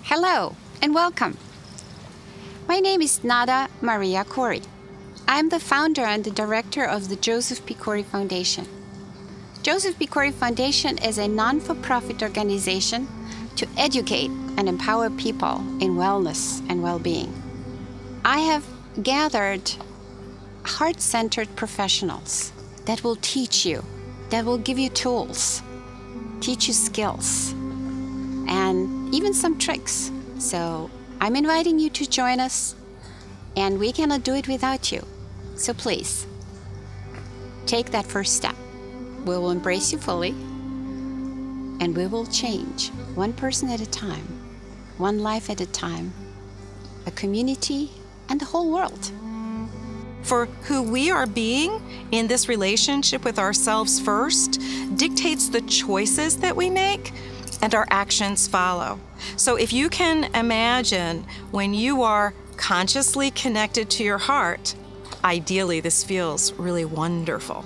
Hello and welcome. My name is Nada Maria Cory. I'm the founder and the director of the Joseph P. Cory Foundation. Joseph P. Cory Foundation is a non-for-profit organization to educate and empower people in wellness and well-being. I have gathered heart-centered professionals that will teach you, that will give you tools, teach you skills, and even some tricks. So I'm inviting you to join us, and we cannot do it without you. So please, take that first step. We will embrace you fully, and we will change one person at a time, one life at a time, a community, and the whole world. For who we are being in this relationship with ourselves first dictates the choices that we make, and our actions follow. So if you can imagine when you are consciously connected to your heart, ideally this feels really wonderful.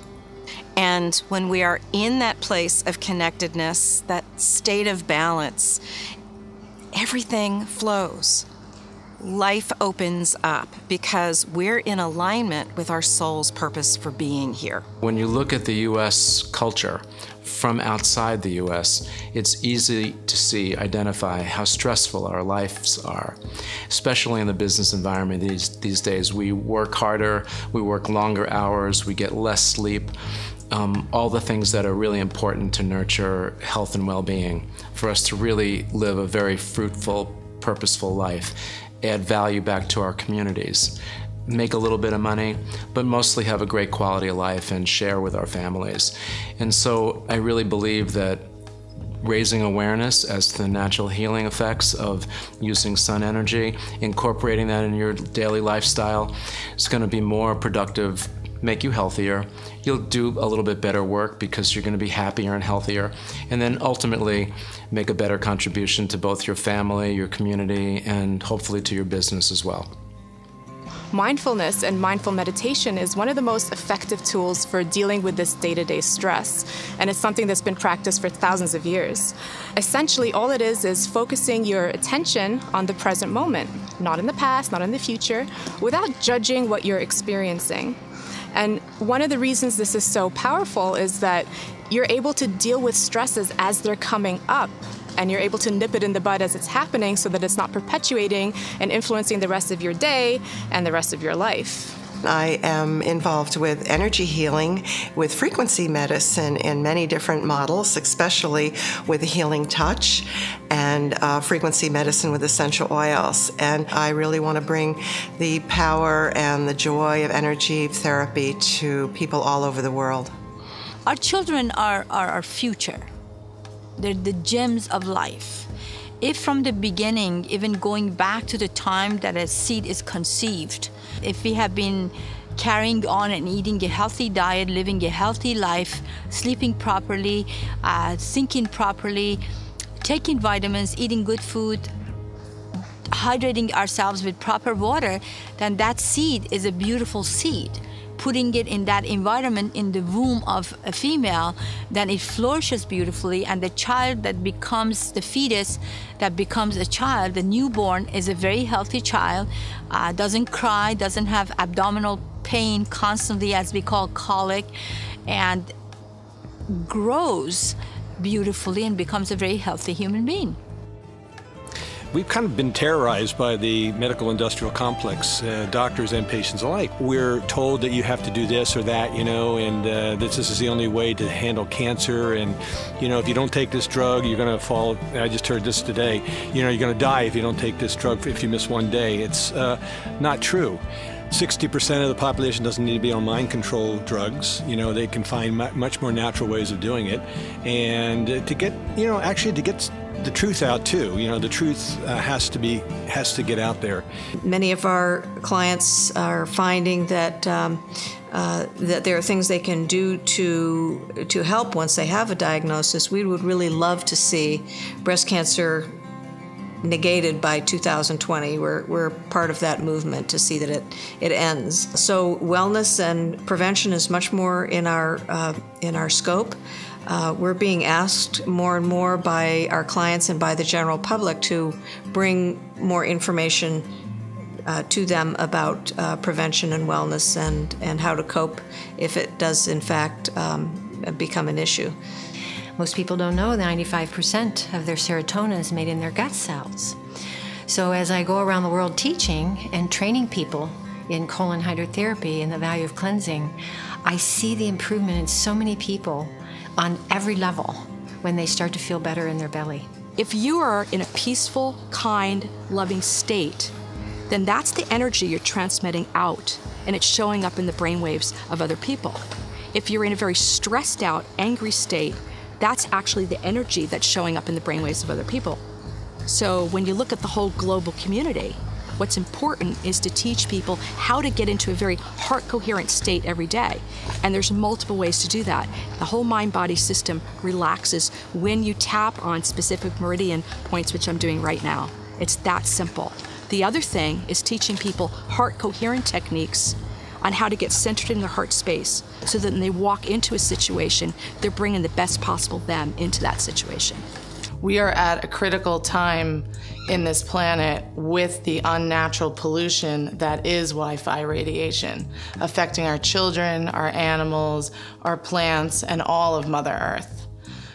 And when we are in that place of connectedness, that state of balance, everything flows. Life opens up because we're in alignment with our soul's purpose for being here. When you look at the U.S. culture from outside the U.S., it's easy to identify how stressful our lives are, especially in the business environment these days. We work harder, we work longer hours, we get less sleep, all the things that are really important to nurture health and well-being, for us to really live a very fruitful, purposeful life, add value back to our communities, make a little bit of money, but mostly have a great quality of life and share with our families. And so I really believe that raising awareness as to the natural healing effects of using sun energy, incorporating that in your daily lifestyle, is going to be more productive, make you healthier. You'll do a little bit better work because you're going to be happier and healthier, and then ultimately make a better contribution to both your family, your community, and hopefully to your business as well. Mindfulness and mindful meditation is one of the most effective tools for dealing with this day-to-day stress, and it's something that's been practiced for thousands of years. Essentially, all it is focusing your attention on the present moment, not in the past, not in the future, without judging what you're experiencing. And one of the reasons this is so powerful is that you're able to deal with stresses as they're coming up, and you're able to nip it in the bud as it's happening so that it's not perpetuating and influencing the rest of your day and the rest of your life. I am involved with energy healing, with frequency medicine in many different models, especially with a healing touch, and frequency medicine with essential oils. And I really want to bring the power and the joy of energy therapy to people all over the world. Our children are our future. They're the gems of life. If from the beginning, even going back to the time that a seed is conceived, if we have been carrying on and eating a healthy diet, living a healthy life, sleeping properly, thinking properly, taking vitamins, eating good food, hydrating ourselves with proper water, then that seed is a beautiful seed. Putting it in that environment in the womb of a female, then it flourishes beautifully, and the child that becomes the fetus, that becomes a child, the newborn, is a very healthy child, doesn't cry, doesn't have abdominal pain constantly, as we call colic, and grows beautifully and becomes a very healthy human being. We've kind of been terrorized by the medical industrial complex, doctors and patients alike. We're told that you have to do this or that, and this is the only way to handle cancer. And, if you don't take this drug, you're going to fall. I just heard this today. You're going to die if you don't take this drug if you miss one day. It's not true. 60% of the population doesn't need to be on mind control drugs. They can find much more natural ways of doing it. And to get, actually to get the truth out too. The truth has to get out there. Many of our clients are finding that that there are things they can do to help once they have a diagnosis. We would really love to see breast cancer negated by 2020. We're part of that movement to see that it ends. So wellness and prevention is much more in our scope. We're being asked more and more by our clients and by the general public to bring more information to them about prevention and wellness and how to cope if it does in fact become an issue. Most people don't know that 95% of their serotonin is made in their gut cells. So as I go around the world teaching and training people in colon hydrotherapy and the value of cleansing, I see the improvement in so many people on every level when they start to feel better in their belly. If you are in a peaceful, kind, loving state, then that's the energy you're transmitting out, and it's showing up in the brainwaves of other people. If you're in a very stressed out, angry state, that's actually the energy that's showing up in the brainwaves of other people. So when you look at the whole global community, what's important is to teach people how to get into a very heart-coherent state every day. And there's multiple ways to do that. The whole mind-body system relaxes when you tap on specific meridian points, which I'm doing right now. It's that simple. The other thing is teaching people heart-coherent techniques on how to get centered in their heart space so that when they walk into a situation, they're bringing the best possible them into that situation. We are at a critical time in this planet with the unnatural pollution that is Wi-Fi radiation, affecting our children, our animals, our plants, and all of Mother Earth.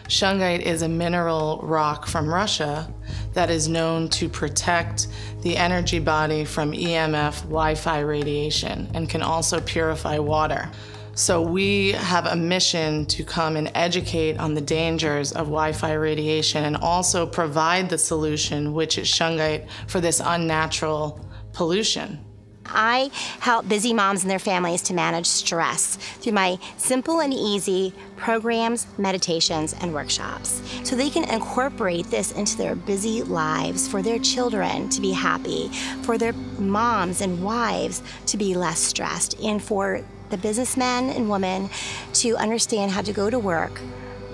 Shungite is a mineral rock from Russia that is known to protect the energy body from EMF Wi-Fi radiation and can also purify water. So we have a mission to come and educate on the dangers of Wi-Fi radiation and also provide the solution, which is shungite, for this unnatural pollution. I help busy moms and their families to manage stress through my simple and easy programs, meditations, and workshops, so they can incorporate this into their busy lives for their children to be happy, for their moms and wives to be less stressed, and for the businessmen and women to understand how to go to work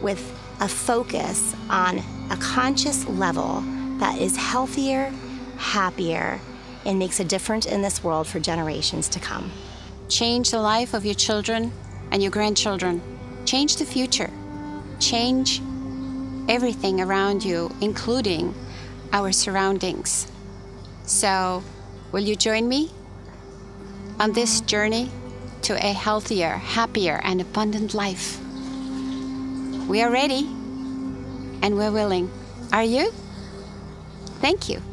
with a focus on a conscious level that is healthier, happier, and makes a difference in this world for generations to come. Change the life of your children and your grandchildren. Change the future. Change everything around you, including our surroundings. So, will you join me on this journey to a healthier, happier, and abundant life? We are ready and we're willing. Are you? Thank you.